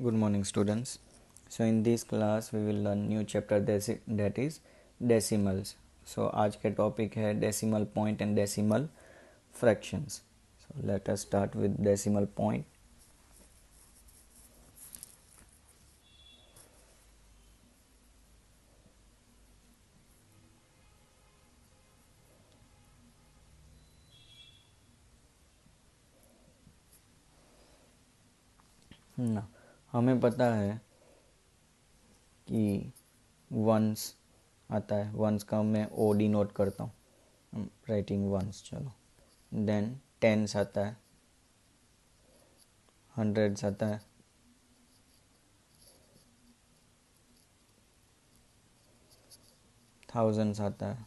Good morning, students. So in this class we will learn new chapter that is decimals. So आज के topic है decimal point and decimal fractions. So let us start with decimal point. ना हमें पता है कि once आता है, वंस का मैं ओ डिनोट करता हूँ, राइटिंग वंस. चलो देन टेंस आता है, हंड्रेड्स आता है, थाउजेंड्स आता है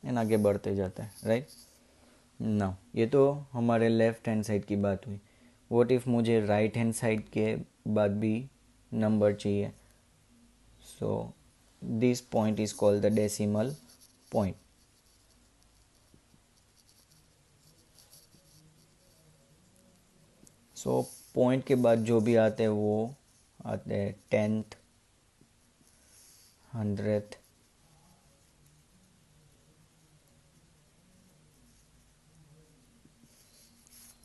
एंड आगे बढ़ते जाता है. राइट ना, ये तो हमारे लेफ्ट हैंड साइड की बात हुई. व्हाट इफ़ मुझे राइट हैंड साइड के बाद भी नंबर चाहिए. So this point is called the decimal point. So point के बाद जो भी आते हैं वो आते हैं टेंथ, हंड्रेड,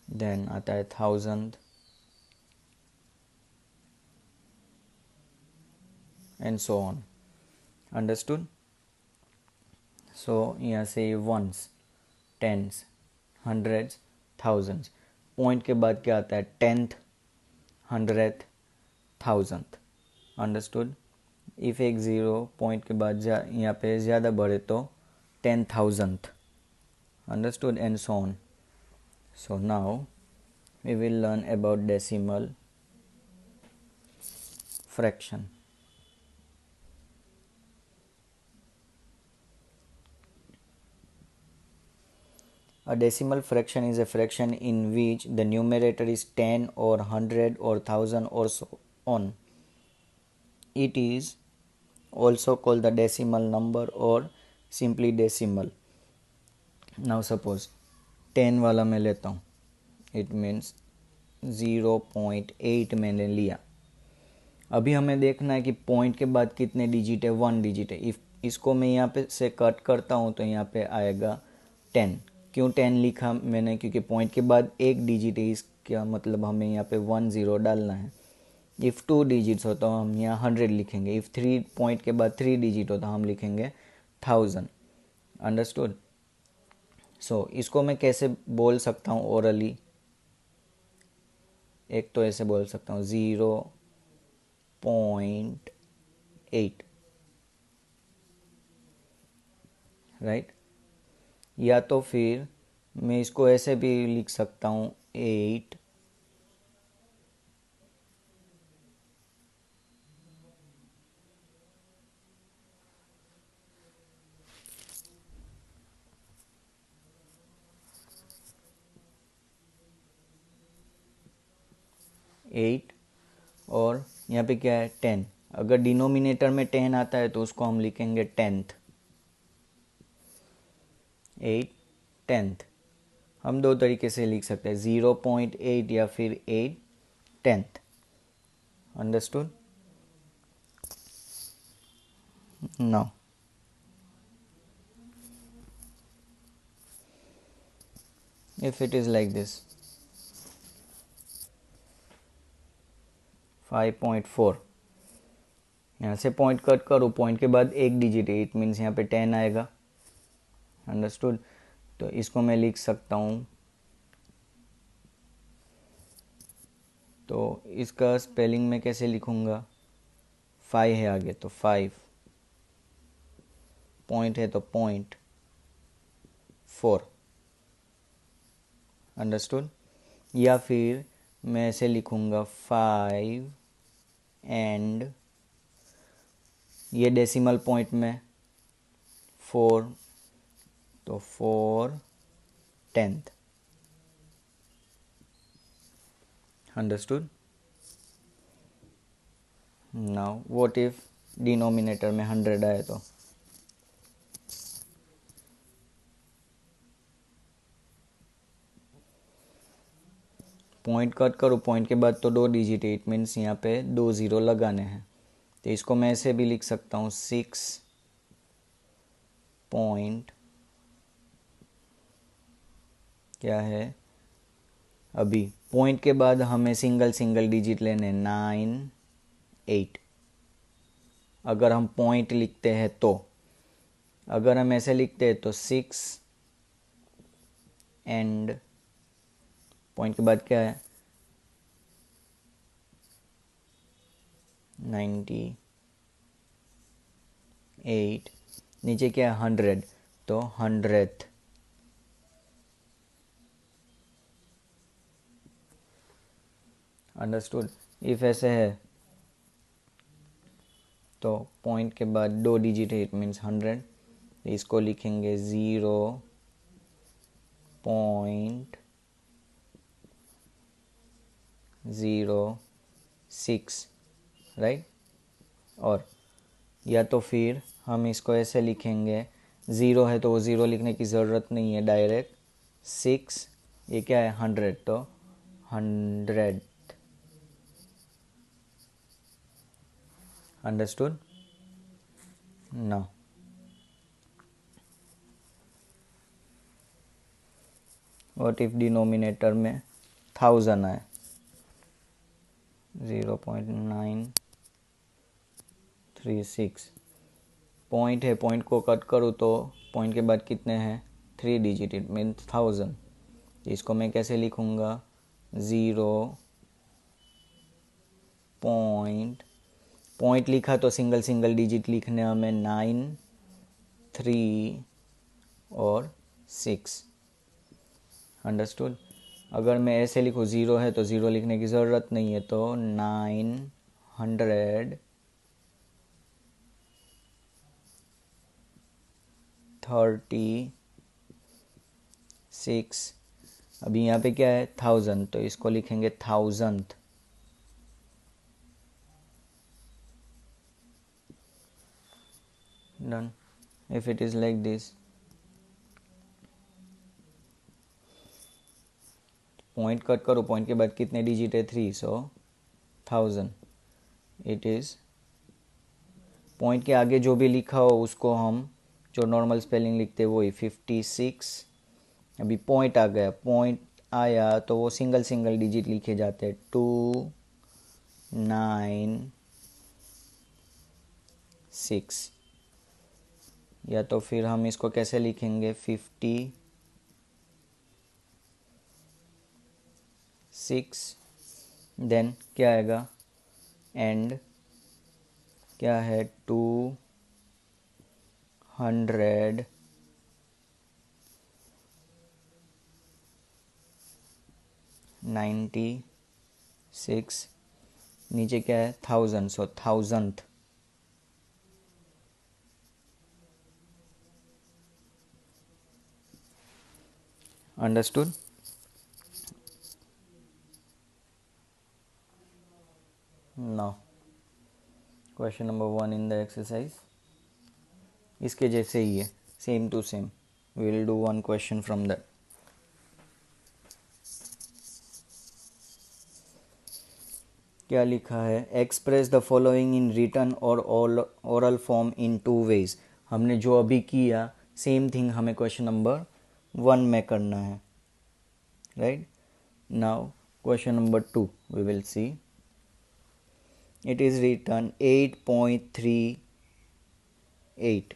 देन आता है thousand and so on. Understood. So यहाँ से ones, tens, hundreds, thousands. Point के बाद क्या आता है? Tenth, hundred, thousand. Understood. If एक ज़ीरो पॉइंट के बाद यहाँ पे ज़्यादा बढ़े तो 10,000. Understood and so on. So now we will learn about decimal fraction. A decimal fraction is a fraction in which the numerator is 10 or 100 or 1000 or so on. It is also called the decimal number or simply decimal. Now suppose 10 वाला मैं लेता हूँ, it means 0.8 मैंने लिया. अभी हमें देखना है कि पॉइंट के बाद कितने डिजिट है. 1 डिजिट है. इफ़ इसको मैं यहाँ पे से कट करता हूँ तो यहाँ पे आएगा 10. क्यों 10 लिखा मैंने? क्योंकि पॉइंट के बाद एक डिजिट है, इसका मतलब हमें यहाँ पे 10 डालना है. इफ़ 2 डिजिट्स हो तो हम यहाँ 100 लिखेंगे. इफ़ 3 पॉइंट के बाद 3 डिजिट हो तो हम लिखेंगे 1000. अंडरस्टूड. सो इसको मैं कैसे बोल सकता हूँ ओरली? एक तो ऐसे बोल सकता हूँ 0.8, राइट. या तो फिर मैं इसको ऐसे भी लिख सकता हूँ 8 8 और यहाँ पे क्या है 10. अगर डिनोमिनेटर में 10 आता है तो उसको हम लिखेंगे टेंथ. 8 टेंथ. हम दो तरीके से लिख सकते हैं, 0.8 या फिर 8 tenth. Understood. Now if it is like this 5.4, यहाँ से पॉइंट कट करो, पॉइंट के बाद एक डिजिट है, इट मीन्स यहाँ पे 10 आएगा. अंडरस्टूड. तो इसको मैं लिख सकता हूँ, तो इसका स्पेलिंग में कैसे लिखूँगा? 5 है आगे तो 5, पॉइंट है तो पॉइंट 4. अंडरस्टूड. या फिर मैं ऐसे लिखूँगा 5 एंड ये डेसिमल पॉइंट में 4 तो 4 tenth. Understood. Now what if denominator में 100 आए तो? पॉइंट कट करूँ, पॉइंट के बाद तो 2 डिजिट है, इट मीन्स यहाँ पे 2 ज़ीरो लगाने हैं। तो इसको मैं ऐसे भी लिख सकता हूँ 6 पॉइंट क्या है, अभी पॉइंट के बाद हमें सिंगल सिंगल डिजिट लेने 9 8। अगर हम पॉइंट लिखते हैं तो, अगर हम ऐसे लिखते हैं तो 6 एंड पॉइंट के बाद क्या है 98, नीचे क्या है 100, तो 100th। अंडरस्टूड। इफ ऐसे है तो पॉइंट के बाद 2 डिजिट है, इट मीन्स 100। इसको लिखेंगे 0.06, राइट। और या तो फिर हम इसको ऐसे लिखेंगे, ज़ीरो है तो वो ज़ीरो लिखने की ज़रूरत नहीं है, डायरेक्ट 6, ये क्या है 100, तो 100। अंडरस्टूड। ना व्हाट इफ डिनोमिनेटर में 1000 आए, 0.936 पॉइंट है, पॉइंट को कट करूँ तो पॉइंट के बाद कितने हैं 3 डिजिट, इट मीन 1000। इसको मैं कैसे लिखूँगा 0. पॉइंट लिखा तो सिंगल सिंगल डिजिट लिखने हमें 9 3 और 6। अंडरस्टूड। अगर मैं ऐसे लिखूँ ज़ीरो है तो ज़ीरो लिखने की ज़रूरत नहीं है, तो 936। अभी यहाँ पे क्या है 1000, तो इसको लिखेंगे 1000th। Done. If it is like this, point cut करो, पॉइंट के बाद कितने डिजिट है 3, सो 1000। इट इज़ पॉइंट के आगे जो भी लिखा हो उसको हम जो नॉर्मल स्पेलिंग लिखते हैं वही 56। अभी पॉइंट आ गया, पॉइंट आया तो वो सिंगल सिंगल डिजिट लिखे जाते हैं 2 9 6। या तो फिर हम इसको कैसे लिखेंगे 56 देन क्या आएगा एंड क्या है 296, नीचे क्या है 1000, so 1000th। Understood. Now question number 1 in the exercise इसके जैसे ही है, same to same. We will do one question from that. क्या लिखा है, express the following in written और ओरल फॉर्म इन 2 वेज। हमने जो अभी किया सेम थिंग हमें क्वेश्चन नंबर 1 में करना है, right. Now question number 2 we will see. It is written 8.38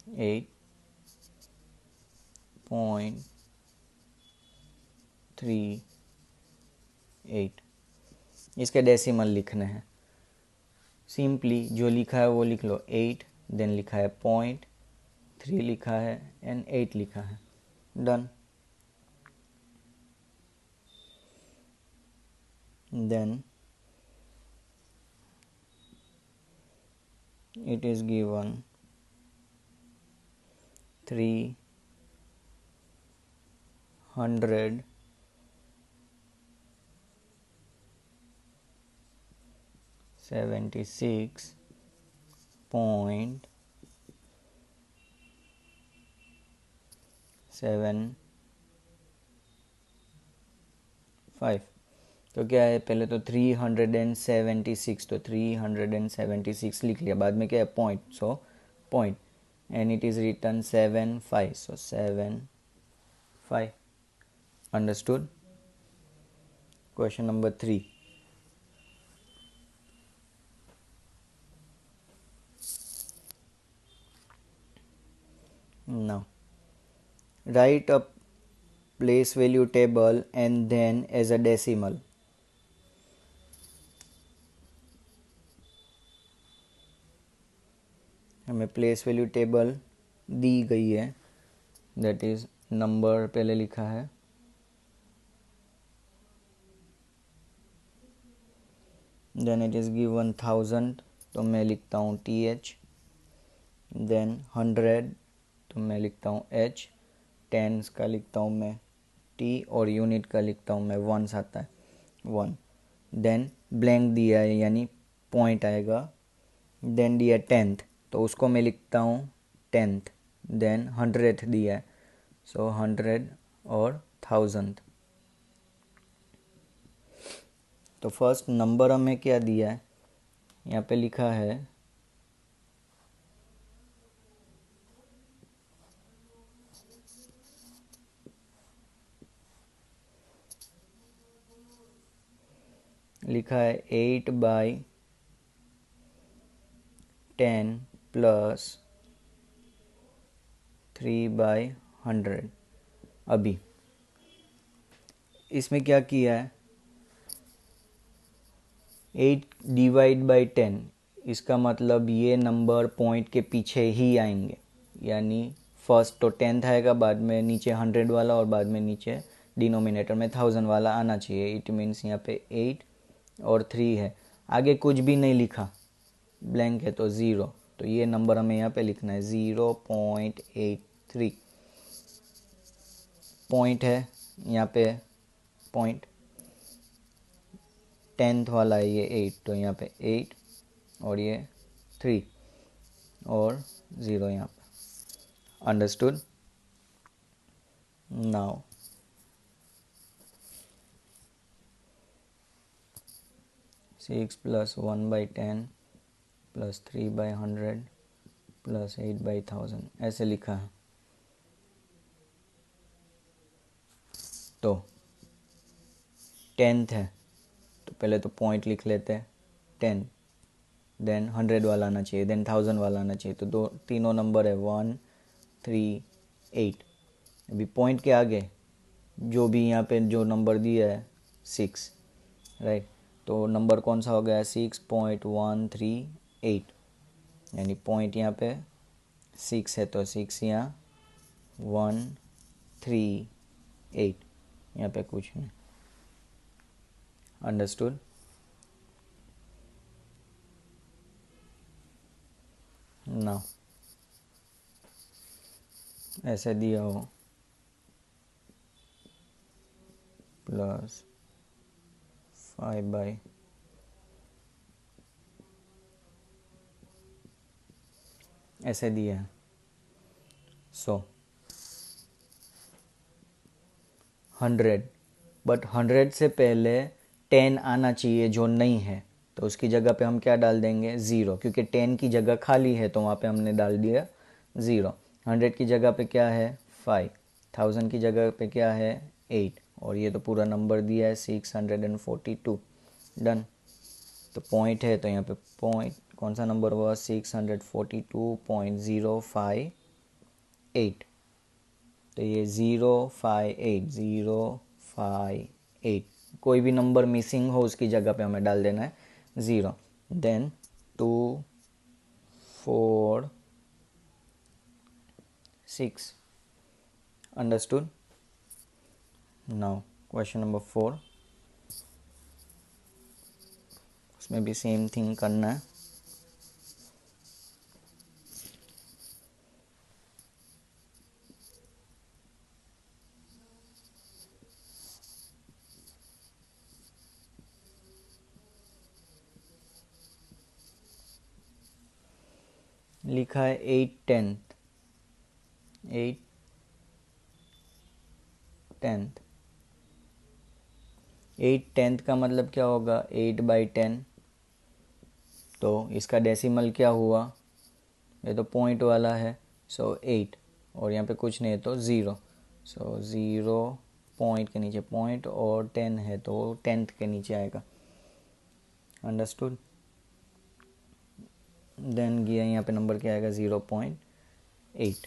8.38 इसके डेसिमल लिखने हैं। सिंपली जो लिखा है वो लिख लो, 8 देन लिखा है पॉइंट, 3 लिखा है एंड 8 लिखा है। Done. Then it is given 376.76 7 5। तो क्या है, पहले तो 376, तो 376 लिख लिया, बाद में क्या है point, so point, and it is return 7 5, so 7 5। Understood. Question number 3। now write a place value table and then as a decimal। हमें प्लेस वैल्यू टेबल दी गई है, दैट इज़ नंबर पहले लिखा है, देन इट इज़ गिवन 1000, तो मैं लिखता हूँ TH, देन 100, तो मैं लिखता हूँ H, टेंस का लिखता हूँ मैं T, और यूनिट का लिखता हूँ मैं वंस आता है 1। देन ब्लैंक दिया है यानी पॉइंट आएगा, देन दिया 10th, तो उसको मैं लिखता हूँ 10th, देन 100th दिया है, सो 100 और 1000। तो फर्स्ट नंबर हमें क्या दिया है, यहाँ पे लिखा है लिखा है 8/10 प्लस 3/100। अभी इसमें क्या किया है, 8 डिवाइड बाई 10, इसका मतलब ये नंबर पॉइंट के पीछे ही आएंगे, यानी फर्स्ट तो 10th आएगा, बाद में नीचे 100 वाला, और बाद में नीचे डिनोमिनेटर में 1000 वाला आना चाहिए। इट मीन्स यहाँ पे 8 और 3 है, आगे कुछ भी नहीं लिखा, ब्लैंक है तो 0, तो ये नंबर हमें यहाँ पे लिखना है 0.83। पॉइंट है यहाँ पे, पॉइंट 10th वाला है ये 8, तो यहाँ पे 8 और ये 3 और 0 यहाँ पे। Understood. Now 6 plus 1/10 plus 3/100 plus 8/1000 ऐसे लिखा है। तो 10th है, तो पहले तो पॉइंट लिख लेते हैं 10, देन 100 वाला आना चाहिए, देन 1000 वाला आना चाहिए, तो तीनों नंबर है 1 3 8। अभी पॉइंट के आगे जो भी यहाँ पे जो नंबर दिया है 6, राइट, तो नंबर कौन सा हो गया 6.138, यानी पॉइंट यहाँ पे 6 है, तो 6 यहाँ 138, यहाँ पे कुछ नहीं। अंडरस्टूड। ना ऐसे दिया हो प्लस 5 ऐसे दिया है, सो 100, बट 100 से पहले 10 आना चाहिए जो नहीं है, तो उसकी जगह पे हम क्या डाल देंगे 0, क्योंकि 10 की जगह खाली है तो वहाँ पे हमने डाल दिया 0। 100 की जगह पे क्या है 5, 1000 की जगह पे क्या है 8, और ये तो पूरा नंबर दिया है 642। डन। तो पॉइंट है, तो यहाँ पे पॉइंट कौन सा नंबर हुआ 642.058, तो ये 058 कोई भी नंबर मिसिंग हो उसकी जगह पे हमें डाल देना है 0, then 2 4 6। Understood. Now question number 4, उसमें भी सेम थिंग करना है। लिखा है 8/10, 8 10th। 8/10 का मतलब क्या होगा? 8/10। तो इसका डेसिमल क्या हुआ? ये तो पॉइंट वाला है, सो 8, और यहाँ पे कुछ नहीं है तो 0। सो 0 पॉइंट के नीचे पॉइंट, और 10 है तो 10th के नीचे आएगा। अंडरस्टूड? देन गया यहाँ पे नंबर क्या आएगा? 0.8।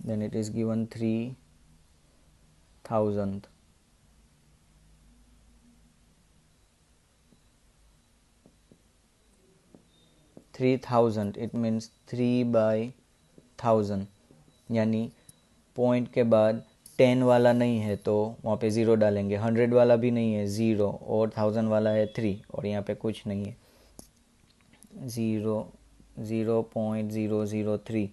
then it is given 3000। 3000 it means 3/1000, यानी पॉइंट के बाद 10 वाला नहीं है तो वहाँ पे 0 डालेंगे, 100 वाला भी नहीं है 0, और 1000 वाला है 3, और यहाँ पे कुछ नहीं है 0.003,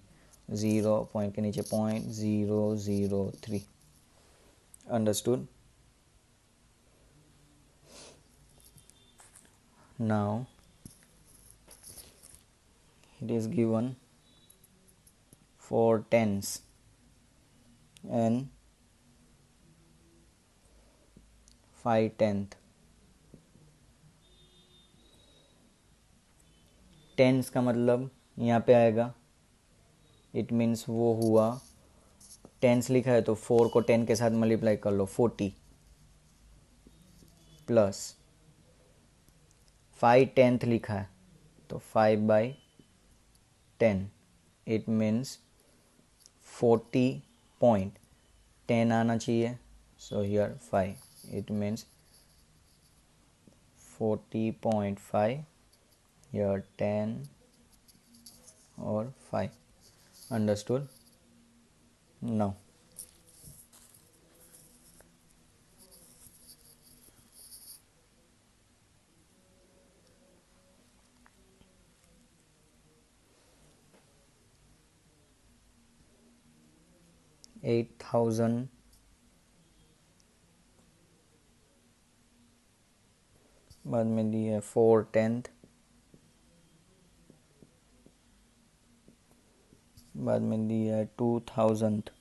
0 पॉइंट के नीचे point 003। Understood? Now it is given 4 tens and 5/10। Tens का मतलब यहाँ पे आएगा, इट मीन्स वो हुआ, टेंस लिखा है तो 4 को 10 के साथ मल्टीप्लाई कर लो, 40 प्लस 5/10 लिखा है तो 5/10, इट मीन्स 40.10 आना चाहिए, so here 5, it means 40.5, here 10 और 5। अंडरस्टूड? नाउ $8,000 बाद में दी है 4/10, बाद में दी है 2000।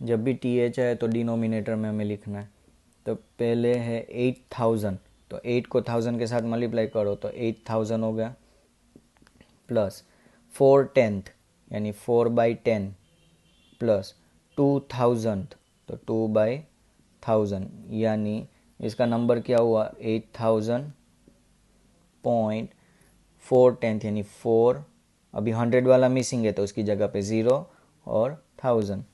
जब भी TH आए तो डिनोमिनेटर में हमें लिखना है। तो पहले है 8000, तो 8 को 1000 के साथ मल्टीप्लाई करो तो 8000 हो गया, प्लस 4/10 यानी 4/10 प्लस 2000 तो 2/1000, यानी इसका नंबर क्या हुआ? 8000.4/10 यानी 4, अभी 100 वाला मिसिंग है तो उसकी जगह पे 0 और 1000,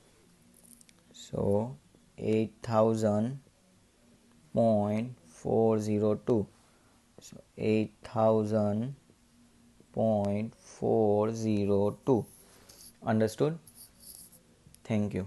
सो 8000.402, so 8000.402। Understood? Thank you.